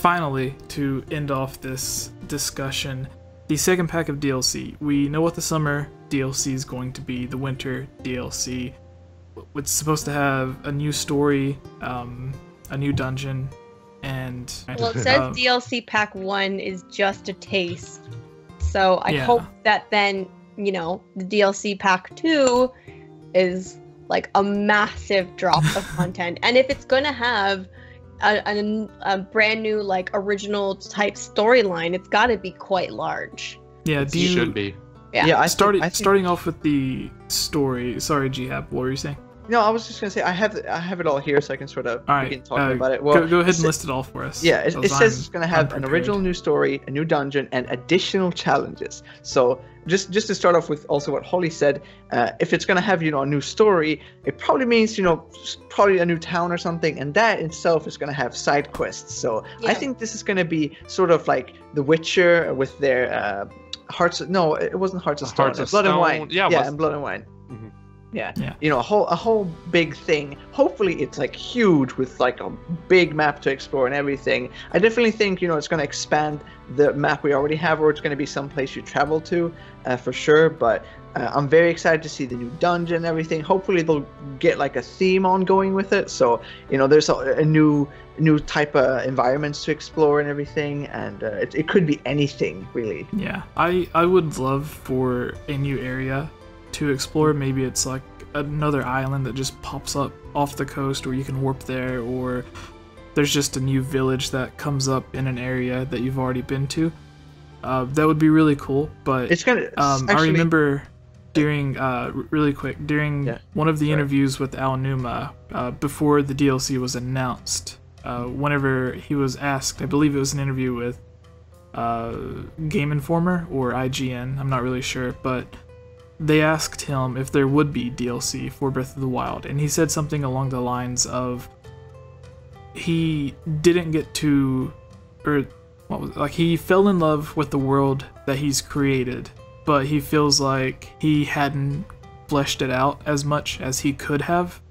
finally, to end off this discussion, the second pack of DLC. We know what the summer DLC is going to be, the winter DLC. It's supposed to have a new story, a new dungeon, and... Well, it says DLC Pack 1 is just a taste. So I hope that then, you know, the DLC Pack 2 is like a massive drop of content. And if it's going to have a brand new, like, original type storyline, it's got to be quite large. Yeah, it should be. Yeah, I think starting off with the story. Sorry, Gehab, what were you saying? No, I was just gonna say I have it all here, so I can sort of begin talking about it. Well, go ahead and list it all for us. Yeah, it says it's gonna have an original new story, a new dungeon, and additional challenges. So just to start off with, also what Holly said, if it's gonna have a new story, it probably means probably a new town or something, and that itself is gonna have side quests. So I think this is gonna be sort of like The Witcher with their Hearts. No, it wasn't Hearts of Stone. Blood and Wine. Yeah, and Blood and Wine. Mm-hmm. Yeah, a whole big thing. Hopefully it's like huge with like a big map to explore and everything. I definitely think it's going to expand the map we already have, or it's going to be some place you travel to, for sure. But I'm very excited to see the new dungeon and everything. Hopefully they'll get like a theme ongoing with it. So there's a new type of environments to explore and everything, and it could be anything really. Yeah, I would love for a new area to explore. Maybe it's like another island that just pops up off the coast where you can warp there, or there's just a new village that comes up in an area that you've already been to. That would be really cool. But it's gonna I remember during one of the interviews with Al Numa before the DLC was announced, whenever he was asked, I believe it was an interview with Game Informer or IGN, I'm not really sure, but they asked him if there would be DLC for Breath of the Wild, and he said something along the lines of he didn't get to, or he fell in love with the world that he's created, but he feels like he hadn't fleshed it out as much as he could have,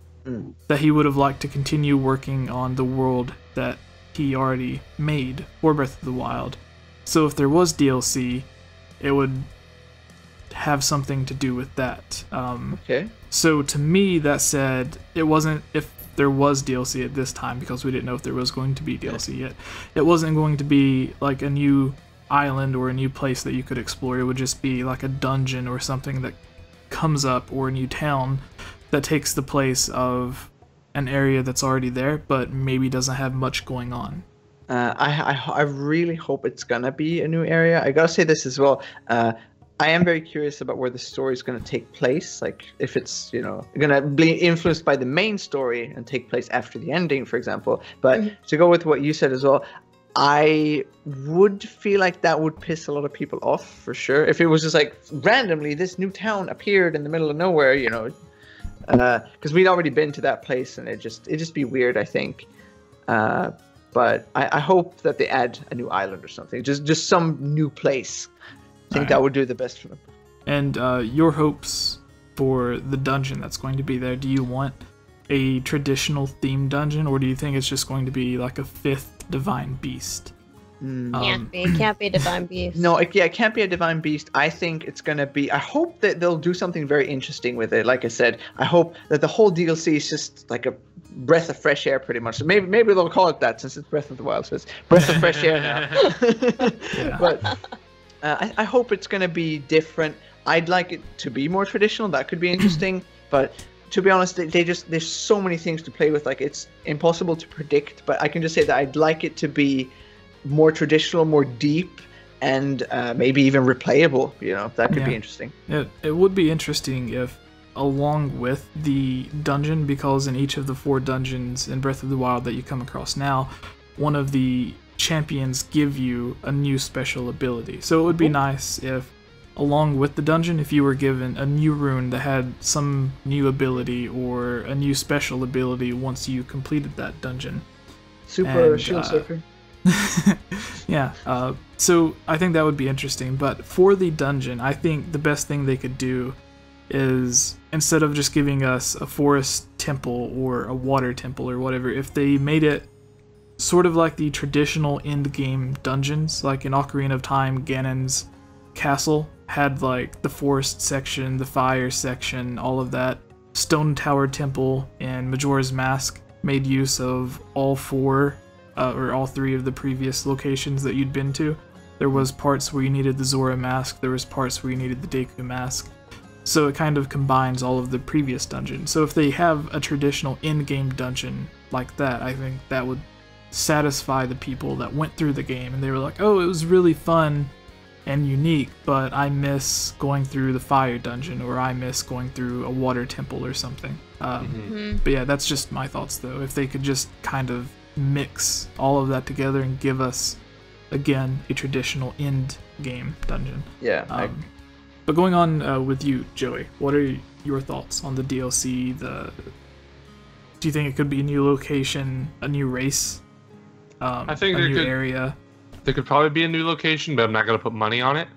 that he would have liked to continue working on the world that he already made for Breath of the Wild. So if there was DLC, it would have something to do with that. Okay. So to me, that said, it wasn't, if there was DLC at this time, because we didn't know if there was going to be DLC yet, it wasn't going to be like a new island or a new place that you could explore. It would just be like a dungeon or something that comes up, or a new town that takes the place of an area that's already there, but maybe doesn't have much going on. I really hope it's gonna be a new area. I gotta say this as well. I am very curious about where the story is going to take place. Like, if it's, going to be influenced by the main story and take place after the ending, for example. But to go with what you said as well, I would feel like that would piss a lot of people off, for sure. If it was just like, randomly, this new town appeared in the middle of nowhere, because we'd already been to that place, and it'd just be weird, I think. But I hope that they add a new island or something. Just some new place. I think that would do the best for them. And your hopes for the dungeon that's going to be there, do you want a traditional themed dungeon, or do you think it's just going to be like a 5th divine beast? It can't be a divine beast. No, it can't be a divine beast. I think it's going to be, I hope that they'll do something very interesting with it. Like I said, I hope that the whole DLC is just like a breath of fresh air, pretty much. So maybe they'll call it that, since it's Breath of the Wild, so it's breath of fresh air now. But I hope it's going to be different. I'd like it to be more traditional. That could be interesting. But to be honest, there's so many things to play with. Like, it's impossible to predict. But I can just say that I'd like it to be more traditional, more deep, and maybe even replayable. That could be interesting. It would be interesting if, along with the dungeon, because in each of the 4 dungeons in Breath of the Wild that you come across now, one of the champions give you a new special ability. So it would be nice if, along with the dungeon, if you were given a new rune that had some new ability or a new special ability once you completed that dungeon. Super Shield Surfer. So I think that would be interesting. But for the dungeon, I think the best thing they could do is, instead of just giving us a forest temple or a water temple or whatever, if they made it sort of like the traditional end game dungeons. Like in Ocarina of Time, Ganon's castle had like the forest section, the fire section, all of that. Stone Tower Temple and Majora's Mask made use of all four or all three of the previous locations that you'd been to. There was parts where you needed the Zora mask, there was parts where you needed the Deku mask. So it kind of combines all of the previous dungeons. So if they have a traditional in-game dungeon like that, I think that would satisfy the people that went through the game and they were like, oh, it was really fun and unique, but I miss going through the fire dungeon, or I miss going through a water temple or something. But yeah, that's just my thoughts though. If they could just kind of mix all of that together and give us, again, a traditional end game dungeon. Yeah. But going on with you, Joey, what are your thoughts on the DLC? Do you think it could be a new location, a new race, I think a new area? There could probably be a new location, but I'm not going to put money on it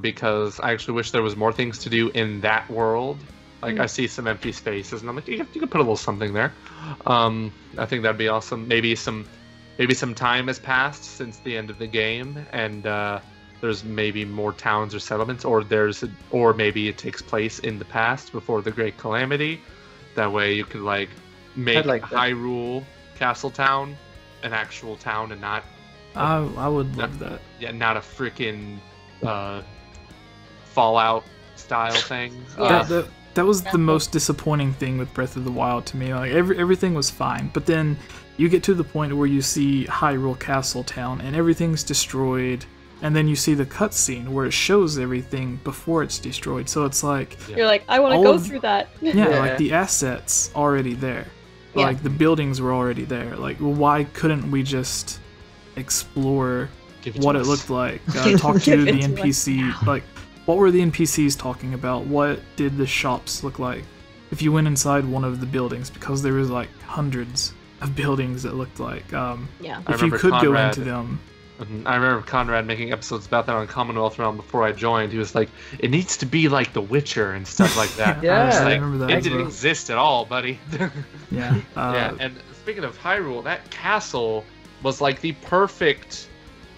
because I actually wish there was more things to do in that world. Like, I see some empty spaces, and I'm like, you could put a little something there. I think that'd be awesome. Maybe some time has passed since the end of the game, and there's maybe more towns or settlements, or maybe it takes place in the past before the Great Calamity. That way, you could make Hyrule Castle Town an actual town and not. I would love that. Yeah, not a freaking Fallout style thing. That was the most disappointing thing with Breath of the Wild to me. Like everything was fine, but then you get to the point where you see Hyrule Castle Town and everything's destroyed, and then you see the cutscene where it shows everything before it's destroyed. So it's like you're like, I want to go through that. Yeah, like the assets already there, like the buildings were already there. Like, well, why couldn't we just explore what it looked like, talk to the NPC, like what were the NPCs talking about, what did the shops look like if you went inside one of the buildings, because there was like hundreds of buildings that looked like if you could go into them. I remember Conrad making episodes about that on Commonwealth Realm before I joined. He was like, it needs to be like The Witcher and stuff like that. I remember that. It didn't exist at all, buddy. Yeah. And speaking of Hyrule, that castle was like the perfect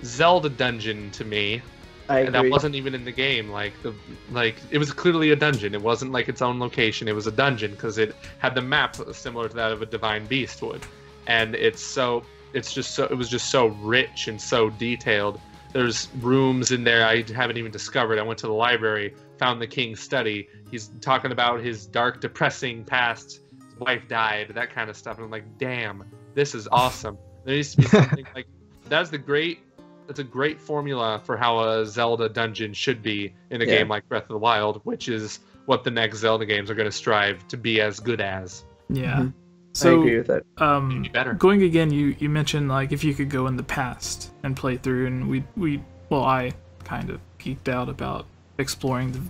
Zelda dungeon to me. I agree. And that wasn't even in the game. It was clearly a dungeon. It wasn't like its own location. It was a dungeon because it had the map similar to that of a divine beast would. And it was just so rich and so detailed. There's rooms in there I haven't even discovered. I went to the library, found the king's study. He's talking about his dark, depressing past. His wife died, that kind of stuff. And I'm like, damn, this is awesome. There needs to be something like that's a great formula for how a Zelda dungeon should be in a game like Breath of the Wild, which is what the next Zelda games are going to strive to be as good as. Yeah. So, I agree with that. Maybe better. Going again, you mentioned like if you could go in the past and play through, and I kind of geeked out about exploring the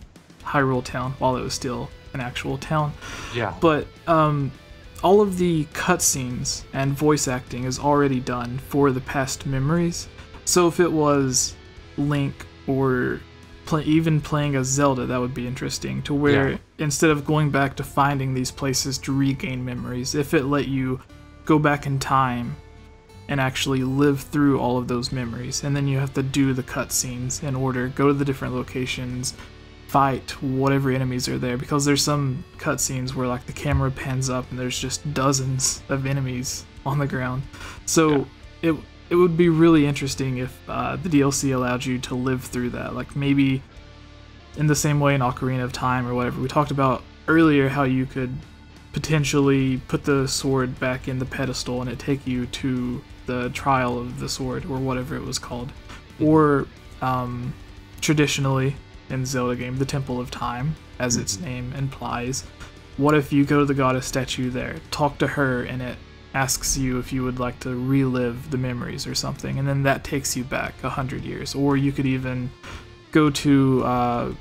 Hyrule town while it was still an actual town. Yeah. But all of the cutscenes and voice acting is already done for the past memories. So if it was Link or even playing as Zelda, that would be interesting, to where instead of going back to finding these places to regain memories, if it let you go back in time and actually live through all of those memories, and then you have to do the cutscenes in order, go to the different locations, fight whatever enemies are there, because there's some cutscenes where like the camera pans up and there's just dozens of enemies on the ground. So it would be really interesting if the DLC allowed you to live through that. Like maybe in the same way in Ocarina of Time or whatever. We talked about earlier how you could potentially put the sword back in the pedestal and it take you to the Trial of the Sword or whatever it was called. Or traditionally in Zelda game, the Temple of Time, as its name implies. What if you go to the goddess statue there, talk to her, and it asks you if you would like to relive the memories or something, and then that takes you back 100 years. Or you could even go to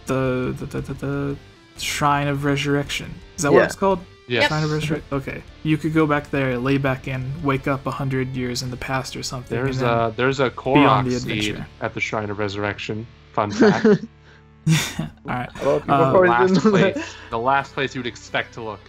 the Shrine of Resurrection. Is that what it's called? Yeah. Shrine of Resurrection. Okay. You could go back there, lay back in, wake up 100 years in the past or something. There's a Korok seed at the Shrine of Resurrection. Fun fact. All right. The last place you would expect to look.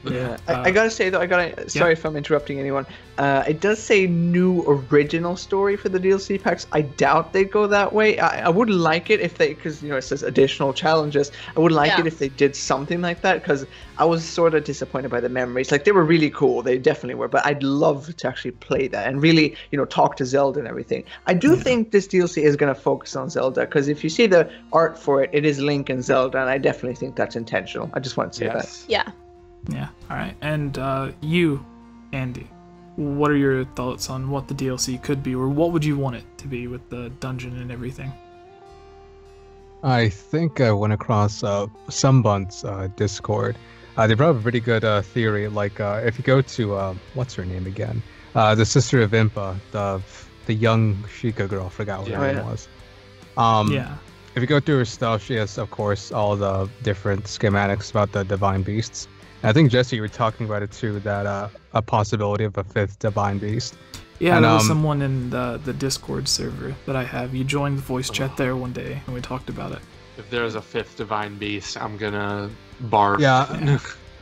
Yeah, I gotta say though, sorry if I'm interrupting anyone. It does say new original story for the DLC packs. I doubt they'd go that way. I would like it if they, because it says additional challenges. I would like it if they did something like that, because I was sort of disappointed by the memories. Like, they were really cool, they definitely were, but I'd love to actually play that and really, talk to Zelda and everything. I do think this DLC is gonna focus on Zelda, because if you see the art for it, it is Link and Zelda, and I definitely think that's intentional. I just want to say that. Yeah. Yeah, alright. And you, Andy, what are your thoughts on what the DLC could be, or what would you want it to be with the dungeon and everything? I think I went across Sunbun's Discord. They brought up a pretty good theory. Like, if you go to, what's her name again? The sister of Impa, the young Sheikah girl, I forgot what her name was. If you go through her stuff, she has, of course, all the different schematics about the Divine Beasts. I think, Jesse, you were talking about it too, that a possibility of a 5th Divine Beast. Yeah, there was someone in the Discord server that I have. You joined the voice chat there one day, and we talked about it. If there's a 5th Divine Beast, I'm gonna barf. Yeah,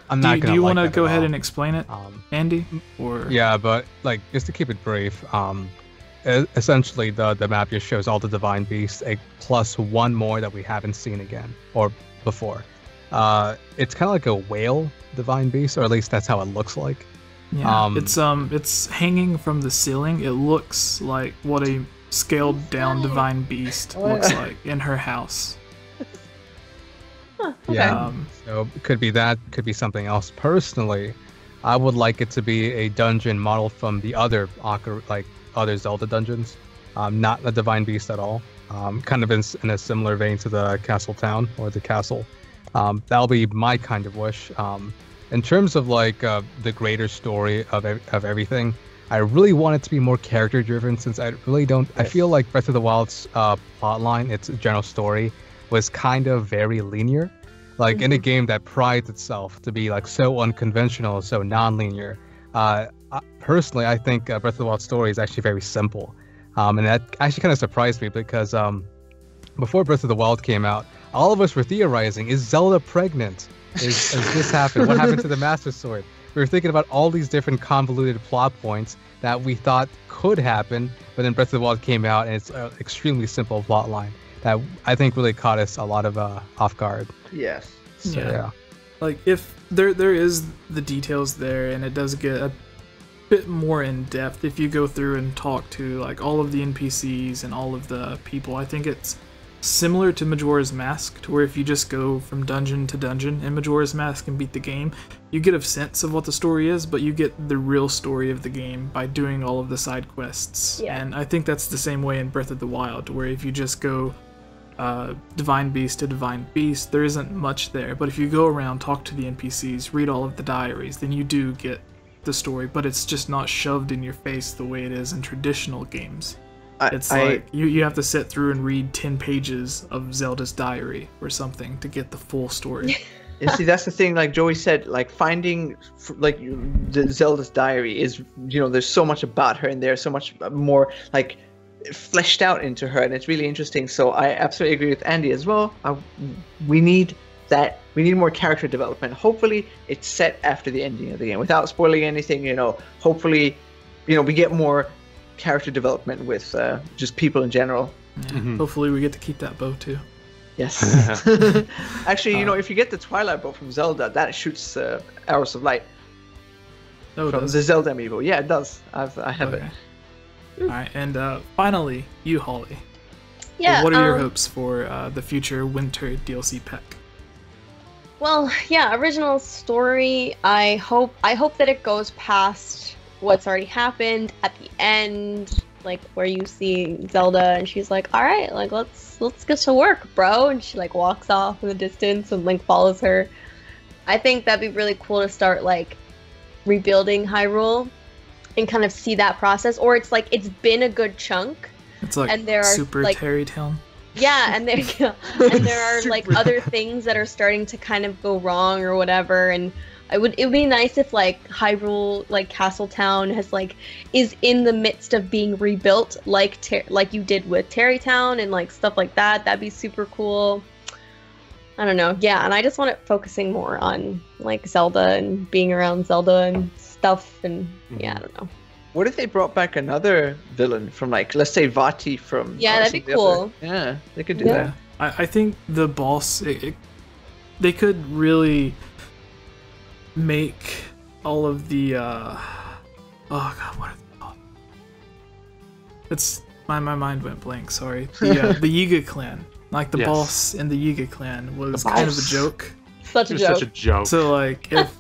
I'm not gonna. Do you want to go ahead and explain it, Andy? Or yeah, but like, just to keep it brief, essentially the map just shows all the Divine Beasts, plus one more that we haven't seen again or before. It's kind of like a whale Divine Beast, or at least that's how it looks like. Yeah, it's hanging from the ceiling. It looks like what a scaled down Divine Beast looks like in her house. Huh, okay. Yeah, so it could be that, could be something else. Personally, I would like it to be a dungeon modeled from the other Zelda dungeons, not a Divine Beast at all. Kind of in a similar vein to the Castle Town or the castle. That'll be my kind of wish. In terms of like the greater story of everything, I really want it to be more character driven, since I really don't. I feel like Breath of the Wild's plotline, its general story, was kind of very linear. Like in a game that prides itself to be like so unconventional, so non-linear. Personally, I think Breath of the Wild's story is actually very simple, and that actually kind of surprised me, because before Breath of the Wild came out, all of us were theorizing: is Zelda pregnant? Is this happened? What happened to the Master Sword? We were thinking about all these different convoluted plot points that we thought could happen, but then Breath of the Wild came out, and it's an extremely simple plot line that I think really caught us a lot of off guard. Yes. So, yeah. Like, if there is the details there, and it does get a bit more in depth if you go through and talk to like all of the NPCs and all of the people. I think it's similar to Majora's Mask, to where if you just go from dungeon to dungeon in Majora's Mask and beat the game, you get a sense of what the story is, but you get the real story of the game by doing all of the side quests. Yeah. And I think that's the same way in Breath of the Wild, where if you just go Divine Beast to Divine Beast, there isn't much there, but if you go around, talk to the NPCs, read all of the diaries, then you do get the story, but it's just not shoved in your face the way it is in traditional games. It's like you have to sit through and read 10 pages of Zelda's diary or something to get the full story. And see, that's the thing, like Joey said, like finding like the Zelda's diary is, there's so much about her in there, so much more like fleshed out into her, and it's really interesting. So I absolutely agree with Andy as well. We need that. We need more character development. Hopefully it's set after the ending of the game, without spoiling anything. Hopefully, we get more character development with just people in general. Yeah. Hopefully we get to keep that bow too. Yes. Actually, if you get the Twilight bow from Zelda, that shoots arrows of light. Oh, from the Zelda amiibo. Yeah, it does. I have it. Alright, and finally, you, Holly. Yeah. What are your hopes for the future winter DLC pack? Well, yeah, original story. I hope that it goes past what's already happened at the end, like where you see Zelda and she's like, all right, like let's get to work, bro, and she like walks off in the distance and Link follows her. I think that'd be really cool to start like rebuilding Hyrule and kind of see that process. Or it's like it's been a good chunk, it's like, and there are super like Terry Town. Yeah, and there are like other things that are starting to kind of go wrong or whatever, and it would be nice if like Hyrule, like Castle Town, is in the midst of being rebuilt, like you did with Terry Town and like stuff like that. That'd be super cool. I don't know. Yeah, and I just want it focusing more on like Zelda and being around Zelda and stuff, and yeah, I don't know. What if they brought back another villain from, like, let's say Vati from... Yeah, that'd be cool. Yeah, they could do that. I think the boss, they could really make all of the, oh god, what are they called? It's, my mind went blank, sorry. The Yiga clan. Like, the boss in the Yiga clan was kind of a joke. Such a joke. So, like, if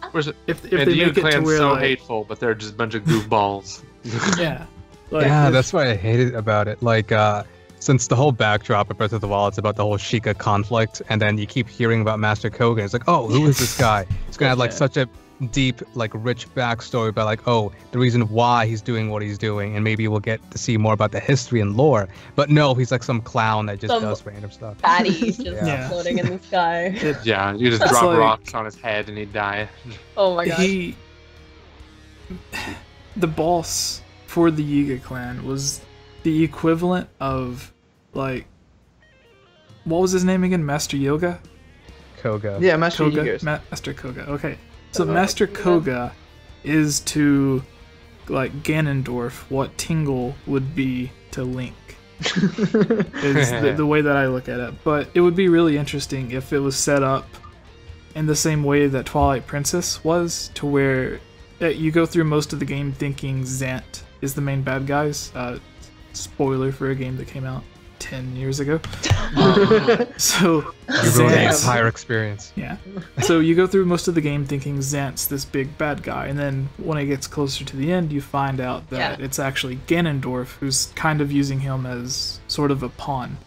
they make it to where, so like, hateful, but they're just a bunch of goofballs. Yeah. Like, that's what I hated about it. Like, since the whole backdrop of Breath of the Wild is about the whole Sheikah conflict, and then you keep hearing about Master Koga, it's like, oh, who is this guy? It's gonna have like such a deep, like, rich backstory about, like, oh, the reason why he's doing what he's doing, and maybe we'll get to see more about the history and lore. But no, he's like some clown that just does random stuff. Fatty just floating in the sky. You just drop rocks on his head and he'd die. Oh my god. The boss for the Yiga clan was the equivalent of, like, what was his name again? Master Yoga? Koga. Yeah, Master Koga. Master Koga. Okay. So Master Koga is to, like, Ganondorf what Tingle would be to Link. Is the way that I look at it. But it would be really interesting if it was set up in the same way that Twilight Princess was, to where you go through most of the game thinking Zant is the main bad guys. Spoiler for a game that came out 10 years ago. So you ruined the entire experience. Yeah. So you go through most of the game thinking Zant's this big bad guy, and then when it gets closer to the end, you find out that it's actually Ganondorf who's kind of using him as sort of a pawn.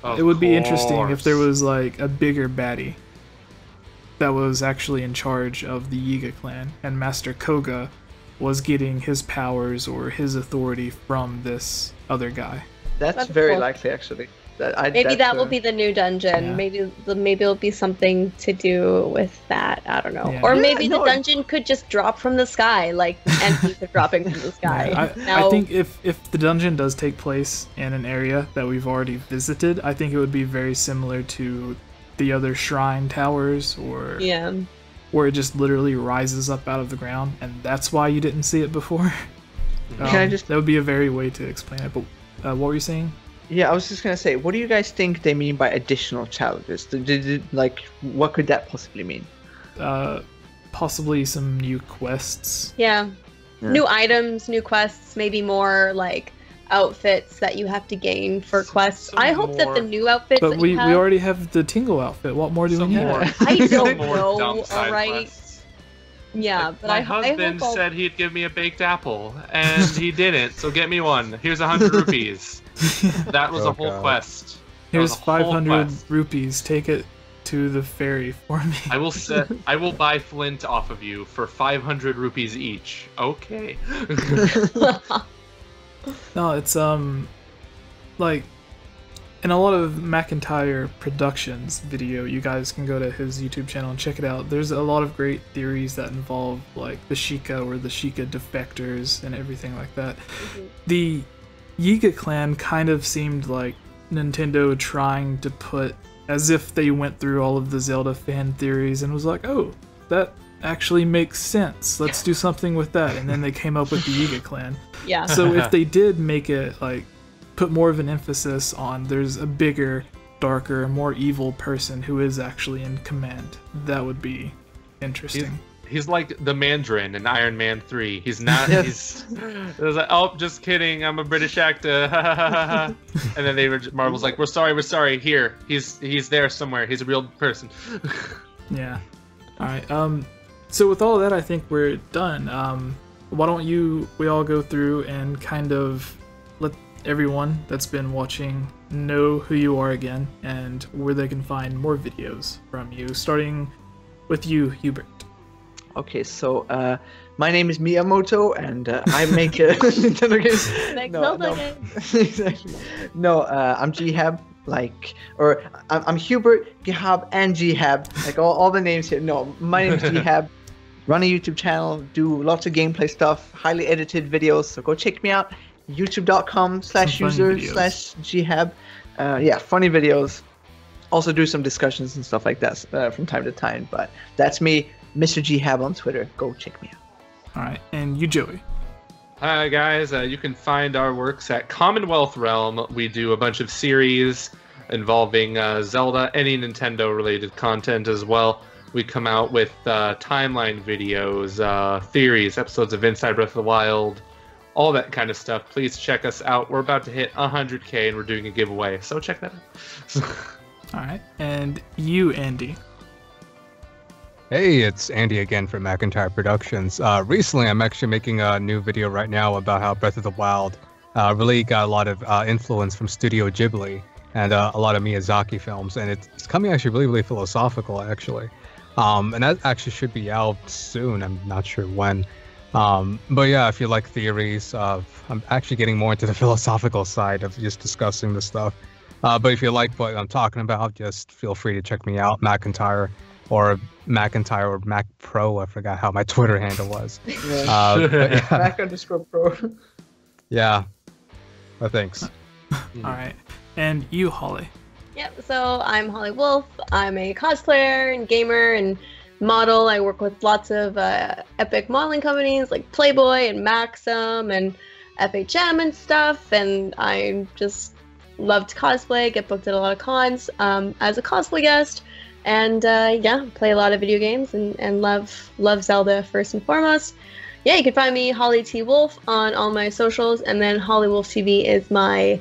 It would be interesting if there was, like, a bigger baddie that was actually in charge of the Yiga clan, and Master Koga was getting his powers or his authority from this other guy. That's very likely, actually. Maybe that will be the new dungeon. Yeah. Maybe it'll be something to do with that. I don't know. Yeah. Or maybe the dungeon could just drop from the sky, like enemies are dropping from the sky. I think if the dungeon does take place in an area that we've already visited, I think it would be very similar to the other shrine towers, or where it just literally rises up out of the ground, and that's why you didn't see it before. That would be a very way to explain it. But what were you saying? Yeah, I was just gonna say, what do you guys think they mean by additional challenges? Like, what could that possibly mean? Possibly some new quests. Yeah. New items, new quests, maybe more, like, outfits that you have to gain for quests. I hope that the new outfits But we already have the Tingle outfit. What more do we need? I don't know, alright. Yeah, but my husband said he'd give me a baked apple, and he didn't, so get me one. Here's 100 rupees. That was a whole quest. Here's 500 rupees. Take it to the ferry for me. I will buy flint off of you for 500 rupees each. Okay. No, it's like, in a lot of Macintyre Productions video, you guys can go to his YouTube channel and check it out. There's a lot of great theories that involve, like, the Sheikah or the Sheikah defectors and everything like that. The Yiga clan kind of seemed like Nintendo trying to put, as if they went through all of the Zelda fan theories and was like, oh, that actually makes sense. Let's do something with that. And then they came up with the Yiga clan. Yeah. So if they did make it, like, put more of an emphasis on there's a bigger, darker, more evil person who is actually in command, that would be interesting. He's like the Mandarin in Iron Man 3. He's not. He's like, oh, just kidding. I'm a British actor. And then Marvel's like, we're sorry. Here, he's there somewhere. He's a real person. Yeah. All right. So with all of that, I think we're done. Why don't we all go through and kind of let everyone that's been watching know who you are again and where they can find more videos from you, starting with you, Hubert. Okay, so my name is Miyamoto, and I make Nintendo games. Exactly. No, I'm Gehab, I'm Hubert, Gehab, and Gehab, like all the names here. No, my name is Gehab. Run a YouTube channel, do lots of gameplay stuff, highly edited videos. So go check me out. YouTube.com/user/Gehab. Yeah, funny videos. also do some discussions and stuff like that from time to time. But that's me, Mr. Gehab on Twitter. Go check me out. All right, and you, Joey. Hi guys, you can find our works at Commonwealth Realm. We do a bunch of series involving Zelda, any Nintendo related content as well. We come out with timeline videos, theories, episodes of Inside Breath of the Wild, all that kind of stuff. Please check us out. We're about to hit 100K and we're doing a giveaway, so check that out. All right, and you, Andy. Hey, it's Andy again from Macintyre Productions. Recently, I'm actually making a new video right now about how Breath of the Wild really got a lot of influence from Studio Ghibli and a lot of Miyazaki films, and it's coming actually really, really philosophical, actually. And that actually should be out soon. I'm not sure when. But yeah, if you like theories, I'm actually getting more into the philosophical side of just discussing this stuff. But if you like what I'm talking about, just feel free to check me out, Macintyre or Mac Pro. I forgot how my Twitter handle was. Yeah. Yeah. Mac_Pro. Yeah. Well, thanks. All right. And you, Holly. Yep, so I'm Holly Wolf. I'm a cosplayer and gamer and model. I work with lots of epic modeling companies like Playboy and Maxim and FHM and stuff. And I just love to cosplay, get booked at a lot of cons as a cosplay guest. And yeah, play a lot of video games and love Zelda first and foremost. Yeah, you can find me, Holly T. Wolf, on all my socials. And then Holly Wolf TV is my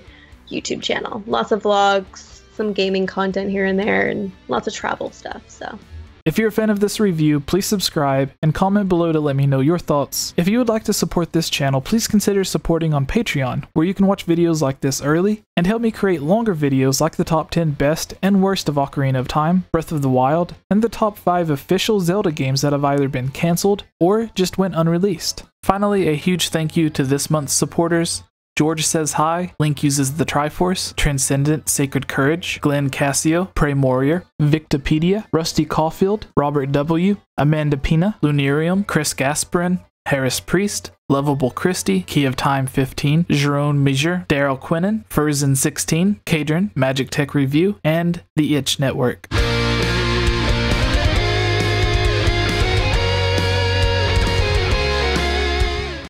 YouTube channel. Lots of vlogs, some gaming content here and there, and lots of travel stuff. So if you're a fan of this review, please subscribe and comment below to let me know your thoughts. If you would like to support this channel, please consider supporting on Patreon, where you can watch videos like this early and help me create longer videos like the top 10 best and worst of Ocarina of Time, Breath of the Wild, and the top 5 official Zelda games that have either been cancelled or just went unreleased. Finally, a huge thank you to this month's supporters: George Says Hi, Link Uses the Triforce, Transcendent Sacred Courage, Glenn Cassio, Prey Warrior, Victopedia, Rusty Caulfield, Robert W., Amanda Pina, Lunarium, Chris Gasperin, Harris Priest, Lovable Christie, Key of Time 15, Jerome Major, Daryl Quinnen, Furzin 16, Kadrin, Magic Tech Review, and The Itch Network.